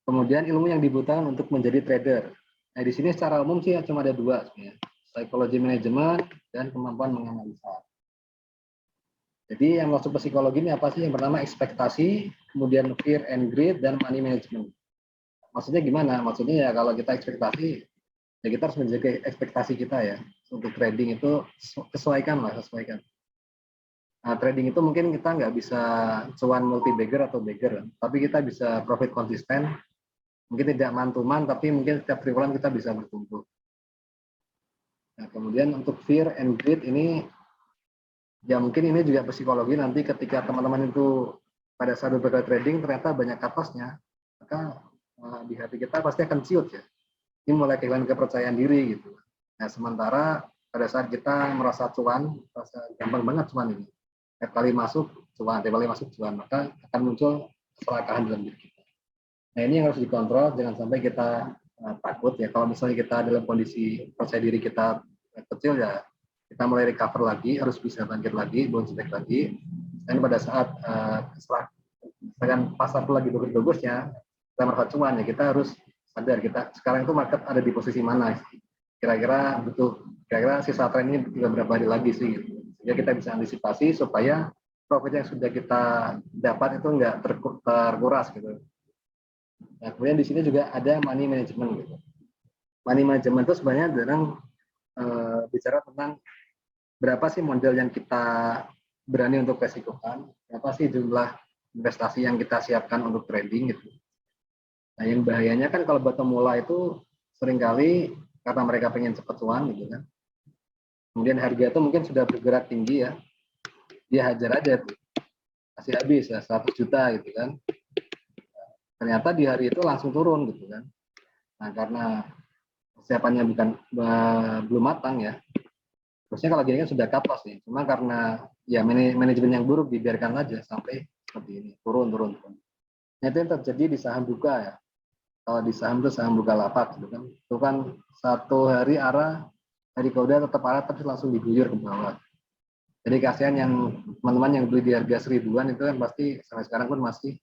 Kemudian ilmu yang dibutuhkan untuk menjadi trader. Nah, di sini secara umum sih cuma ada dua sebenarnya. Psikologi manajemen dan kemampuan menganalisa. Jadi yang masuk psikologi ini apa sih? Yang pertama ekspektasi, kemudian fear and greed, dan money management. Maksudnya gimana? Maksudnya ya kalau kita ekspektasi, ya kita harus menjaga ekspektasi kita ya. Untuk trading itu sesuaikan lah, sesuaikan. Nah, trading itu mungkin kita nggak bisa cuan multi bagger atau bagger, tapi kita bisa profit konsisten, mungkin tidak mantuman, tapi mungkin setiap triwulan kita bisa bertumbuh. Nah, kemudian untuk fear and greed ini, ya mungkin ini juga psikologi nanti ketika teman-teman itu pada saat bergerak trading ternyata banyak cut loss-nya, maka di hati kita pasti akan ciut ya. Ini mulai kehilangan kepercayaan diri gitu. Nah, sementara pada saat kita merasa cuan, merasa gampang banget cuan ini. Setiap kali masuk cuan, setiap kali masuk cuan, maka akan muncul keserakahan dalam diri kita. Nah, ini yang harus dikontrol, jangan sampai kita takut ya. Kalau misalnya kita dalam kondisi percaya diri kita kecil ya, kita mulai recover lagi, harus bisa bangkit lagi, bounce back lagi. Dan pada saat misalkan pasar itu lagi bagus-bagusnya, kita merasa cuan ya, kita harus sadar kita sekarang itu market ada di posisi mana. Kira-kira sisa tren ini berapa hari lagi sih gitu. Sehingga kita bisa antisipasi supaya profit yang sudah kita dapat itu enggak terkuras gitu. Nah, kemudian di sini juga ada money management gitu. Money management itu sebenarnya dalam bicara tentang berapa sih modal yang kita berani untuk resikokan, berapa sih jumlah investasi yang kita siapkan untuk trading gitu. Nah, yang bahayanya kan kalau buat pemula itu seringkali karena mereka pengen cepat cuan gitu kan. Kemudian harga itu mungkin sudah bergerak tinggi ya, dia hajar aja tuh, kasih habis ya 100 juta gitu kan. Ternyata di hari itu langsung turun gitu kan. Nah, karena persiapannya belum matang ya. Terusnya kalau gini kan sudah cut loss nih. Cuma karena ya manajemen yang buruk dibiarkan aja sampai seperti ini, turun. Nah, itu yang terjadi di saham buka ya. Kalau di saham itu saham Bukalapak gitu kan. Itu kan satu hari arah dari Koda tetap arah terus langsung diguyur ke bawah. Jadi kasihan yang teman-teman yang beli di harga 1000-an itu kan pasti sampai sekarang pun masih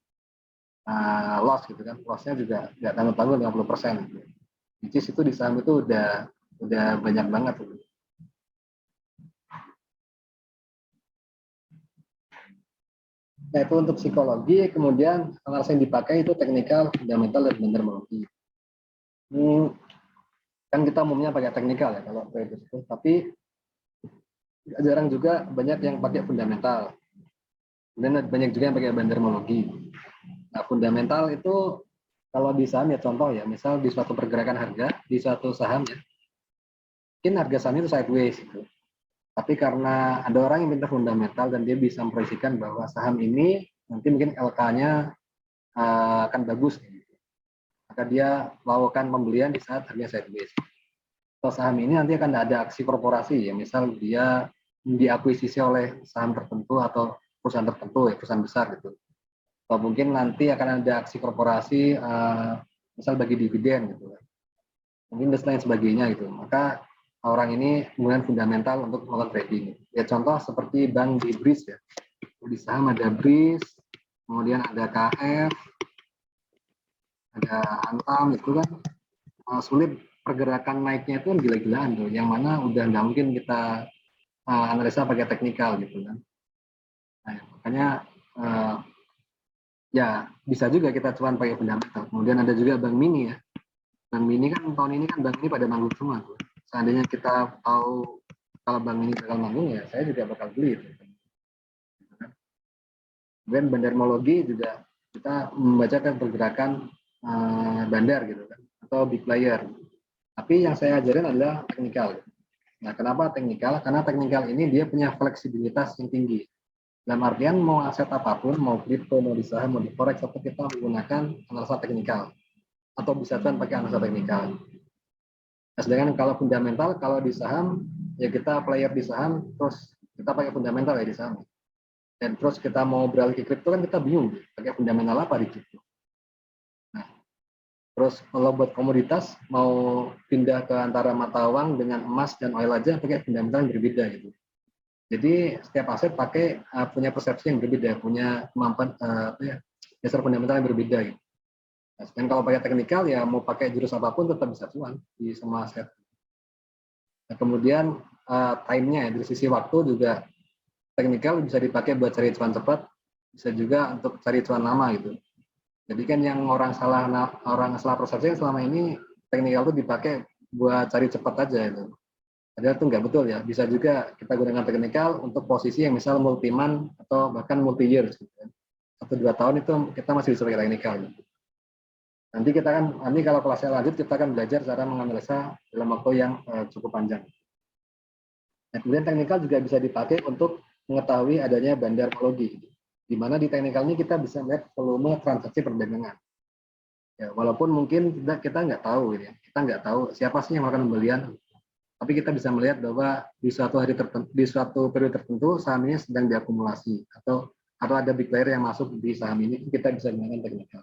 loss gitu kan. Lossnya juga nggak tanggung-tanggung 50%. Gitu. Which is itu di saham itu udah banyak banget. Gitu. Nah, itu untuk psikologi, kemudian analisa yang dipakai itu teknikal, fundamental, dan bendermologi. Kan kita umumnya pakai teknikal ya kalau trader itu, tapi jarang juga banyak yang pakai fundamental. Dan banyak juga yang pakai bendermologi. Nah, fundamental itu kalau di saham ya contoh ya, misal di suatu pergerakan harga, di suatu saham ya, mungkin harga saham itu sideways gitu. Tapi karena ada orang yang pintar fundamental dan dia bisa memprediksikan bahwa saham ini nanti mungkin LK-nya akan bagus, gitu. Maka dia melakukan pembelian di saat harga sideways. Atau saham ini nanti akan ada aksi korporasi ya, misal dia diakuisisi oleh saham tertentu atau perusahaan tertentu ya, perusahaan besar gitu. Atau mungkin nanti akan ada aksi korporasi misal bagi dividen gitu. Mungkin dan lain sebagainya gitu. Maka orang ini menggunakan fundamental untuk melakukan trading. Ya contoh seperti bank di BRIS ya. Di saham ada BRIS, kemudian ada KF, ada Antam itu kan sulit pergerakan naiknya itu kan gila-gilaan tuh. Yang mana udah nggak mungkin kita analisa pakai teknikal gitu kan. Nah, makanya ya bisa juga kita cuman pakai fundamental. Kemudian ada juga bank mini ya. Bank mini kan tahun ini kan bank ini pada manggung semua tuh. Seandainya kita tahu kalau bank ini bakal manggung ya saya juga bakal beli. Kemudian bandarmologi juga kita membacakan pergerakan bandar gitu kan atau big player. Tapi yang saya ajarin adalah teknikal. Nah, kenapa teknikal? Karena teknikal ini dia punya fleksibilitas yang tinggi. Dalam artian mau aset apapun, mau kripto, mau di saham, mau di forex, atau kita menggunakan analisa teknikal atau bisa kan pakai analisa teknikal. Nah, sedangkan kalau fundamental, kalau di saham ya kita player di saham, terus kita pakai fundamental ya di saham. Dan terus kita mau beralih ke kripto kan kita bingung, pakai fundamental apa di kripto. Nah, terus kalau buat komoditas mau pindah ke antara mata uang dengan emas dan oil aja pakai fundamental yang berbeda gitu. Jadi setiap aset pakai punya persepsi yang berbeda, punya kemampuan dasar fundamental yang berbeda. Gitu. Dan kalau pakai teknikal ya mau pakai jurus apapun tetap bisa cuan di semua aset. Nah, kemudian time-nya dari sisi waktu juga teknikal bisa dipakai buat cari cuan cepat, bisa juga untuk cari cuan lama gitu. Jadi kan yang orang salah persepsi selama ini teknikal itu dipakai buat cari cepat aja itu. Padahal itu nggak betul ya. Bisa juga kita gunakan teknikal untuk posisi yang misal multi-month atau bahkan multi-year. Gitu. 1-2 tahun itu kita masih bisa pakai teknikal. Gitu. Nanti kalau kelasnya lanjut kita akan belajar cara menganalisa dalam waktu yang cukup panjang. Nah, kemudian teknikal juga bisa dipakai untuk mengetahui adanya bandarmologi. Di mana di teknikal ini kita bisa melihat volume transaksi perdagangan. Ya, walaupun mungkin kita nggak tahu, ya. Kita nggak tahu siapa sih yang melakukan pembelian, tapi kita bisa melihat bahwa di suatu hari tertentu, di suatu periode tertentu saham ini sedang diakumulasi atau ada big player yang masuk di saham ini, kita bisa menggunakan teknikal.